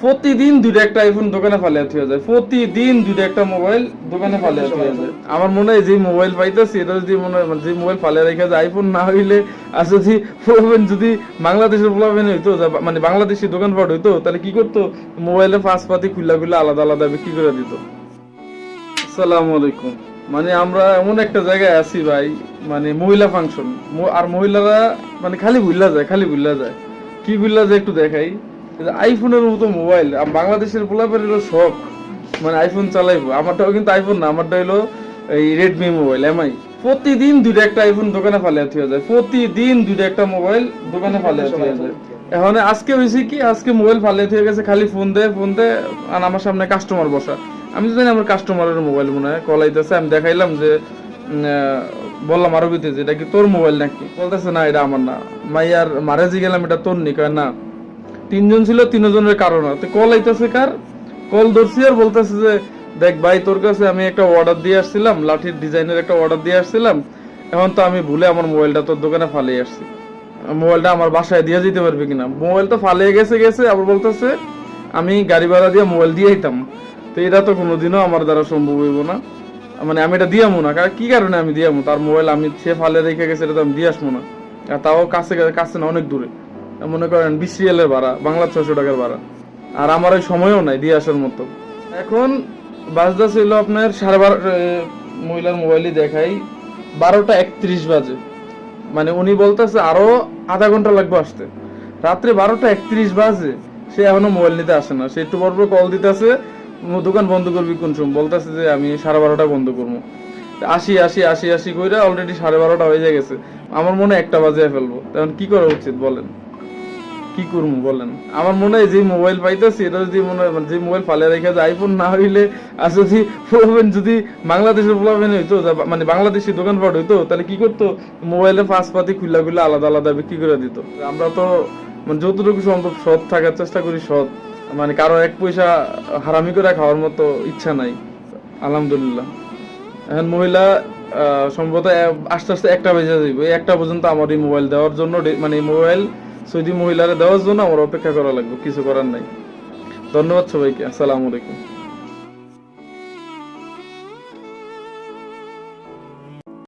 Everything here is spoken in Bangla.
প্রতিদিন দুইটা একটা আইফোন দোকানে ফালিয়া থুয়া যায়, প্রতিদিন দুইটা একটা মোবাইল দোকানে ফালিয়া থুয়া যায়। আমার মনে হয় যে মোবাইল পাইতেছি এটা যদি মনে হয় যে মোবাইল ফালিয়া রেখে যায়, আইফোন না হইলে আর যদি প্রবলেম যদি বাংলাদেশের প্রবলেম হইতো, মানে বাংলাদেশি দোকানপাট হইতো, তাহলে কি করতো, মোবাইলের পাঁচ পাতি খুল্লা খুল্লা আলাদা আলাদা বিক্রি করে দিত। আসসালামু আলাইকুম। মানে আমরা এমন একটা জায়গায় আছি ভাই, মানে মহিলা ফাংশন, আর মহিলারা মানে খালি ভুল্লা যায়। কি ভুল্লা যায় একটু দেখাই। আইফোনের মতো মোবাইল, বাংলাদেশের পোলাপের শখ, মানে আইফোন চালাইবো। আমারটাও কিন্তু আইফোন না, আমারটা হলো এই রেডমি মোবাইল এমআই। প্রতিদিন দুইটা একটা আইফোন দোকানে ফালিয়া থুয়া যায়, প্রতিদিন দুইটা একটা মোবাইল দোকানে ফালিয়া থুয়া যায়। এখন আজকে হয়েছে কি, আজকে মোবাইল ফালিয়া থুয়ে গেছে, খালি ফোন দে আর আমার সামনে কাস্টমার বসা। আমি তো জানি আমার কাস্টমারের মোবাইল মনে হয়, কল আইতেছে। আমি দেখাইলাম যে বললাম আরবিতে যে এটা কি তোর মোবাইল নাকি, বলতেছে না এটা আমার না। মাইয়ার মারেজি গেলাম এটা তোর নি, কয় না। তিনজন ছিল, তিনজনের কারণ তো কল আইতেছে কার, কল ধরছি আর বলতেছে যে দেখ ভাই, তোর কাছে আমি একটা অর্ডার দিয়ে আসছিলাম, লাঠির ডিজাইনের একটা অর্ডার দিয়ে আসছিলাম। এখন তো আমি ভুলে আমার মোবাইলটা তোর দোকানে ফালিয়ে আসছি, মোবাইলটা আমার বাসায় দিয়ে যেতে পারবে কিনা। মোবাইল তো ফালিয়ে গেছে আবার বলতেছে আমি গাড়ি ভাড়া দিয়ে মোবাইল দিয়ে আইতাম। তো এটা তো কোনোদিনও আমার দ্বারা সম্ভব হইব না, মানে আমি এটা দিয়ামো না। কি কারণে আমি দিয়ামো, তার মোবাইল আমি সে ফালে রেখে গেছে, এটা তো আমি দিয়ে আসবো না। আর তাও কাছে না, অনেক দূরে, মনে করেন 20 রিয়ালের ভাড়া, বাংলা 600 টাকার ভাড়া। আর আমার ওই সময়ও নাই দিয়ে আসার মতো। এখন বাজদা ছিল আপনার 12:30, মহিলার মোবাইলই দেখাই 12:31 বাজে। মানে উনি বলতেছে আরো আধা ঘন্টা লাগবে আসতে। রাত্রে 12:31 বাজে, সে এখনো মোবাইল নিতে আসে না। সে একটু পর কল দিতেছে, দোকান বন্ধ করবি কোন সময়, বলতেছে যে আমি 12:30 বন্ধ করবো। আসি কইরা অলরেডি 12:30 হয়ে গেছে। আমার মনে 1টা বাজে ফেলবো। তখন কি করা উচিত বলেন, কি করবো বলেন। আমার মনে হয় যে মোবাইল পাইতেছি এটা যদি মনে হয় যে মোবাইল ফালে রেখে যায়, আইফোন না হইলে আর যদি প্রবলেম যদি বাংলাদেশের প্রবলেম হইতো, মানে বাংলাদেশি দোকানপাট হইতো, তাহলে কি করতো, মোবাইলের পাঁচ পাতি খুল্লা খুল্লা আলাদা আলাদা বিক্রি করে দিত। আমরা তো মানে যতটুকু সম্ভব সৎ থাকার চেষ্টা করি, সৎ, মানে কারো এক পয়সা হারামি করে খাওয়ার মতো ইচ্ছা নাই, আলহামদুলিল্লাহ। এখন মহিলা সম্ভবত আস্তে আস্তে 1টা বেজে যাবে, এই 1টা পর্যন্ত আমার এই মোবাইল দেওয়ার জন্য, মানে মোবাইল সৌদি মহিলারা দেওয়ার জন্য আমার অপেক্ষা করা লাগবে, কিছু করার নাই। ধন্যবাদ সবাইকে, আসসালামু আলাইকুম।